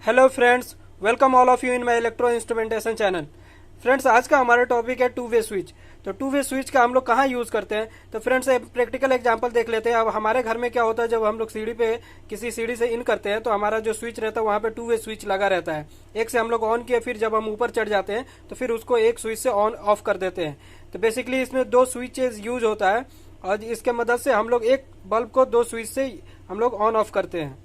Hello friends, welcome all of you in my electro instrumentation channel. Friends, आज का हमारा topic है two way switch. तो two way switch का हम लोग कहाँ यूज़ करते हैं, तो फ्रेंड्स एक प्रैक्टिकल एग्जांपल देख लेते हैं। अब हमारे घर में क्या होता है, जब हम लोग सीढ़ी पे किसी सीढ़ी से इन करते हैं तो हमारा जो स्विच रहता है वहाँ पे टू वे स्विच लगा रहता है। एक से हम लोग ऑन किए, फिर जब हम ऊपर चढ़ जाते हैं तो फिर उसको एक स्विच से ऑन ऑफ कर देते हैं। तो बेसिकली इसमें दो स्विचेज यूज होता है और इसके मदद से हम लोग एक बल्ब को दो स्विच से हम लोग ऑन ऑफ करते हैं।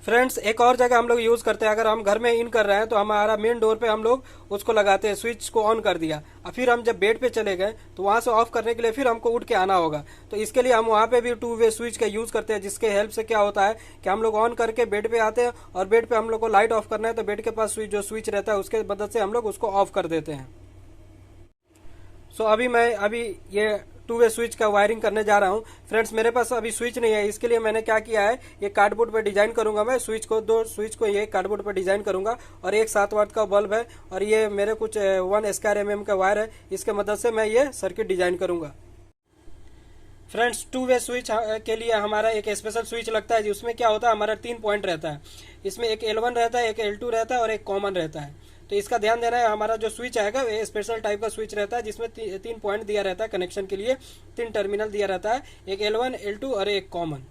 फ्रेंड्स, एक और जगह हम लोग यूज करते हैं, अगर हम घर में इन कर रहे हैं तो हमारा मेन डोर पे हम लोग उसको लगाते हैं, स्विच को ऑन कर दिया और फिर हम जब बेड पे चले गए तो वहां से ऑफ करने के लिए फिर हमको उठ के आना होगा। तो इसके लिए हम वहां पे भी टू वे स्विच का यूज करते हैं, जिसके हेल्प से क्या होता है कि हम लोग ऑन करके बेड पे आते हैं और बेड पे हम लोग को लाइट ऑफ करना है तो बेड के पास जो स्विच रहता है उसके मदद से हम लोग उसको ऑफ कर देते हैं। सो अभी ये टू वे स्विच का वायरिंग करने जा रहा हूँ। फ्रेंड्स, मेरे पास अभी स्विच नहीं है, इसके लिए मैंने क्या किया है, ये कार्डबोर्ड पे डिजाइन करूंगा। मैं दो स्विच को ये कार्डबोर्ड पे डिजाइन करूंगा और एक 7 वाट का बल्ब है और ये मेरे कुछ 1 स्क्वायर mm का वायर है, इसके मदद से मैं ये सर्किट डिजाइन करूंगा। फ्रेंड्स, टू वे स्विच के लिए हमारा एक स्पेशल स्विच लगता है, जिसमें क्या होता है, हमारा 3 पॉइंट रहता है। इसमें एक L1 रहता है, एक L2 रहता है और एक कॉमन रहता है। तो इसका ध्यान देना है, हमारा जो स्विच आएगा वो स्पेशल टाइप का स्विच रहता है, जिसमें 3 पॉइंट दिया रहता है कनेक्शन के लिए, 3 टर्मिनल दिया रहता है, एक L1 L2 और एक कॉमन।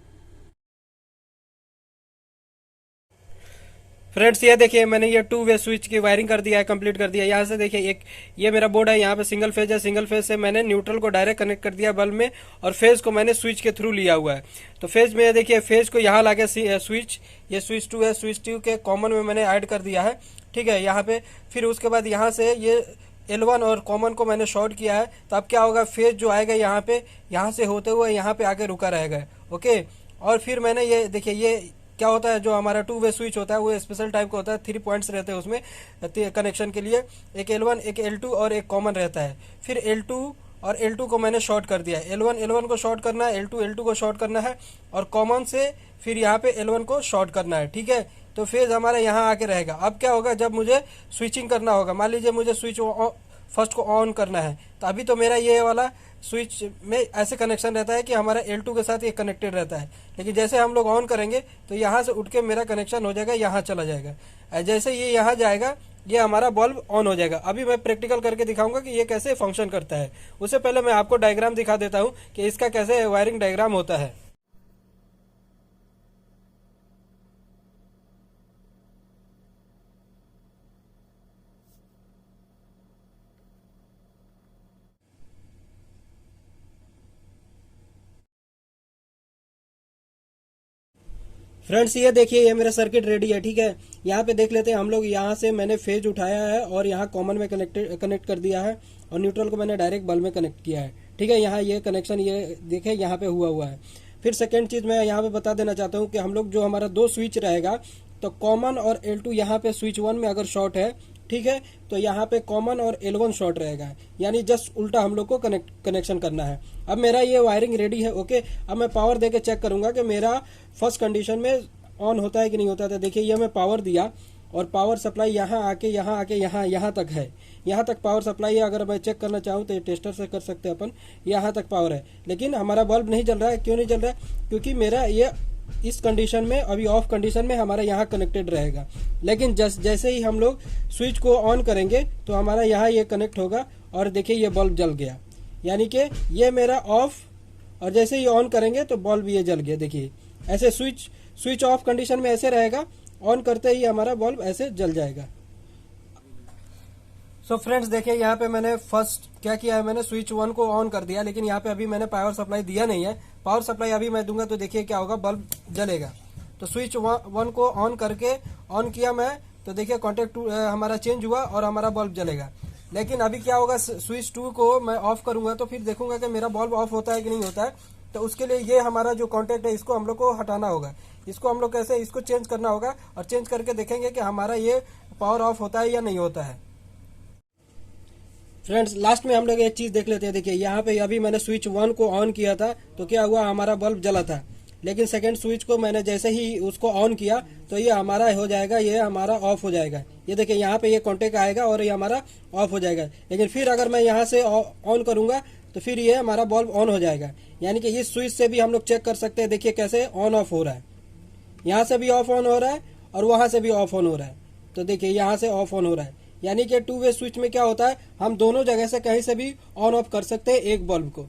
फ्रेंड्स, ये देखिए मैंने ये टू वे स्विच की वायरिंग कर दिया है, कंप्लीट कर दिया है। यहाँ से देखिए एक ये मेरा बोर्ड है, यहाँ पे सिंगल फेज है, सिंगल फेज से मैंने न्यूट्रल को डायरेक्ट कनेक्ट कर दिया बल्ब में और फेज को मैंने स्विच के थ्रू लिया हुआ है। तो फेज में देखिए फेज को यहाँ लाके स्विच, ये स्विच 2 है, स्विच 2 के कॉमन में मैंने ऐड कर दिया है, ठीक है, यहाँ पे। फिर उसके बाद यहाँ से ये L1 और कॉमन को मैंने शॉर्ट किया है। तो अब क्या होगा, फेज जो आएगा यहाँ पे, यहाँ से होते हुए यहाँ पे आके रुका रहेगा, ओके। और फिर मैंने ये देखिए, ये क्या होता है, जो हमारा टू वे स्विच होता है वो स्पेशल टाइप का होता है, 3 पॉइंट्स रहते हैं उसमें कनेक्शन के लिए, एक L1 एक L2 और एक कॉमन रहता है। फिर L2 और L2 को मैंने शॉर्ट कर दिया, L1 को शॉर्ट करना है, L2 को शॉर्ट करना है और कॉमन से फिर यहाँ पे L1 को शॉर्ट करना है, ठीक है। तो फेज हमारा यहाँ आके रहेगा। अब क्या होगा, जब मुझे स्विचिंग करना होगा, मान लीजिए मुझे स्विच फर्स्ट को ऑन करना है, तो अभी तो मेरा ये वाला स्विच में ऐसे कनेक्शन रहता है कि हमारा L2 के साथ ये कनेक्टेड रहता है, लेकिन जैसे हम लोग ऑन करेंगे तो यहाँ से उठ के मेरा कनेक्शन हो जाएगा, यहाँ चला जाएगा। जैसे ये यहाँ जाएगा, ये हमारा बल्ब ऑन हो जाएगा। अभी मैं प्रैक्टिकल करके दिखाऊंगा कि ये कैसे फंक्शन करता है। उससे पहले मैं आपको डायग्राम दिखा देता हूँ कि इसका कैसे वायरिंग डायग्राम होता है। फ्रेंड्स, ये देखिए ये मेरा सर्किट रेडी है, ठीक है। यहाँ पे देख लेते हैं हम लोग, यहाँ से मैंने फेज उठाया है और यहाँ कॉमन में कनेक्ट कर दिया है और न्यूट्रल को मैंने डायरेक्ट बल्ब में कनेक्ट किया है, ठीक है। यहाँ ये कनेक्शन ये देखे यहाँ पे हुआ है। फिर सेकेंड चीज मैं यहाँ पे बता देना चाहता हूँ कि हम लोग जो हमारा 2 स्विच रहेगा, तो कॉमन और L2 यहाँ पे स्विच 1 में अगर शॉर्ट है, ठीक है, तो यहाँ पे कॉमन और L1 शॉर्ट रहेगा, यानी जस्ट उल्टा हम लोग को कनेक्शन करना है। अब मेरा ये वायरिंग रेडी है, ओके। अब मैं पावर देके चेक करूंगा कि मेरा फर्स्ट कंडीशन में ऑन होता है कि नहीं होता है। देखिए ये मैं पावर दिया और पावर सप्लाई यहाँ आके यहाँ तक है, यहाँ तक पावर सप्लाई है। अगर मैं चेक करना चाहूँ तो टेस्टर से कर सकते हैं अपन, यहाँ तक पावर है, लेकिन हमारा बल्ब नहीं जल रहा है। क्यों नहीं जल रहा है, क्योंकि मेरा ये इस कंडीशन में, अभी ऑफ कंडीशन में हमारा यहाँ कनेक्टेड रहेगा, लेकिन जैसे ही हम लोग स्विच को ऑन करेंगे तो हमारा यहाँ ये कनेक्ट होगा और देखिए ये बल्ब जल गया, यानी कि ये मेरा ऑफ, और जैसे ही ऑन करेंगे तो बल्ब ये जल गया। देखिए ऐसे स्विच ऑफ कंडीशन में ऐसे रहेगा, ऑन करते ही हमारा बल्ब ऐसे जल जाएगा। सो फ्रेंड्स, देखिए यहाँ पे मैंने फर्स्ट क्या किया है, मैंने स्विच 1 को ऑन कर दिया, लेकिन यहाँ पे अभी मैंने पावर सप्लाई दिया नहीं है। पावर सप्लाई अभी मैं दूंगा तो देखिए क्या होगा, बल्ब जलेगा। तो स्विच 1 को ऑन करके ऑन किया मैं, तो देखिए कॉन्टेक्ट हमारा चेंज हुआ और हमारा बल्ब जलेगा। लेकिन अभी क्या होगा, स्विच 2 को मैं ऑफ करूंगा तो फिर देखूंगा कि मेरा बल्ब ऑफ होता है कि नहीं होता है। तो उसके लिए ये हमारा जो कॉन्टेक्ट है इसको हम लोग को हटाना होगा। इसको हम लोग कैसे, इसको चेंज करना होगा और चेंज करके देखेंगे कि हमारा ये पावर ऑफ होता है या नहीं होता है। फ्रेंड्स, लास्ट में हम लोग एक चीज देख लेते हैं। देखिए यहाँ पे अभी मैंने स्विच 1 को ऑन किया था तो क्या हुआ, हमारा बल्ब जला था, लेकिन सेकंड स्विच को मैंने जैसे ही उसको ऑन किया तो ये हमारा हो जाएगा, ये हमारा ऑफ हो जाएगा। ये देखिए यहाँ पे ये कॉन्टेक्ट आएगा और ये हमारा ऑफ हो जाएगा। लेकिन फिर अगर मैं यहाँ से ऑन करूंगा तो फिर ये हमारा बल्ब ऑन हो जाएगा, यानी कि इस स्विच से भी हम लोग चेक कर सकते हैं। देखिए कैसे ऑन ऑफ हो रहा है, यहाँ से भी ऑफ ऑन हो रहा है और वहां से भी ऑफ ऑन हो रहा है। तो देखिए यहाँ से ऑफ ऑन हो रहा है, यानी कि टू वे स्विच में क्या होता है, हम दोनों जगह से कहीं से भी ऑन ऑफ कर सकते हैं एक बल्ब को।